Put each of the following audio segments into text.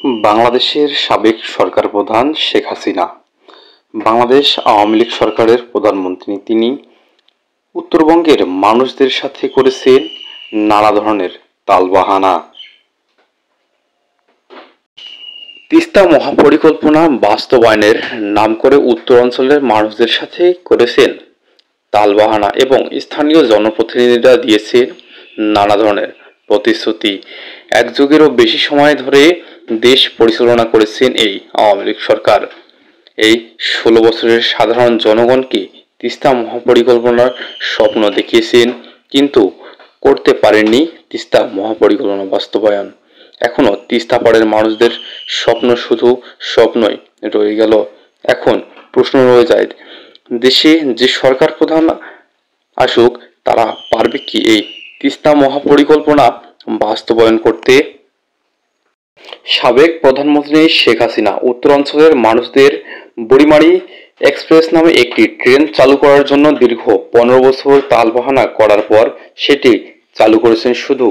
বাংলাদেশের সাবেক সরকার প্রধান শেখ হাসিনা বাংলাদেশ আওয়ামী লীগ সরকারের প্রধানমন্ত্রী। তিনি উত্তরবঙ্গের মানুষদের সাথে করেছেন নানা ধরনের তালবাহানা। তিস্তা মহাপরিকল্পনা বাস্তবায়নের নাম করে উত্তরাঞ্চলের মানুষদের সাথে করেছেন তালবাহানা এবং স্থানীয় জনপ্রতিনিধিরা দিয়েছেন নানা ধরনের প্রতিশ্রুতি। এক যুগেরও বেশি সময় ধরে দেশ পরিচালনা করেছেন এই আওয়ামী লীগ সরকার। এই 16 বছরের সাধারণ জনগণকে তিস্তা মহাপরিকল্পনার স্বপ্ন দেখিয়েছেন, কিন্তু করতে পারেননি তিস্তা মহাপরিকল্পনা বাস্তবায়ন। এখনো তিস্তা পাড়ের মানুষদের স্বপ্ন শুধু স্বপ্নই রয়ে গেল। এখন প্রশ্ন রয়ে যায়, দেশে যে সরকার প্রধান আসুক, তারা পারবে কি এই তিস্তা মহাপরিকল্পনা বাস্তবায়ন করতে? সাবেক প্রধানমন্ত্রী শেখ হাসিনা উত্তরাঞ্চলের মানুষদের বুড়িমারি এক্সপ্রেস নামে একটি ট্রেন চালু করার জন্য দীর্ঘ 15 বছর তালবাহানা করার পর সেটি চালু করেছেন শুধু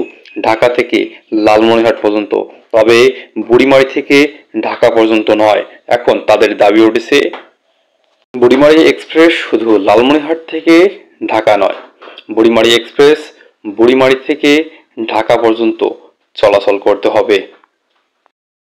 ঢাকা থেকে লালমনিরহাট পর্যন্ত। তবে বুড়িমারি থেকে ঢাকা পর্যন্ত নয়। এখন তাদের দাবি উঠেছে, বুড়িমারি এক্সপ্রেস শুধু লালমনিরহাট থেকে ঢাকা নয়, বুড়িমারি এক্সপ্রেস বুড়িমারি থেকে ঢাকা পর্যন্ত চলাচল করতে হবে।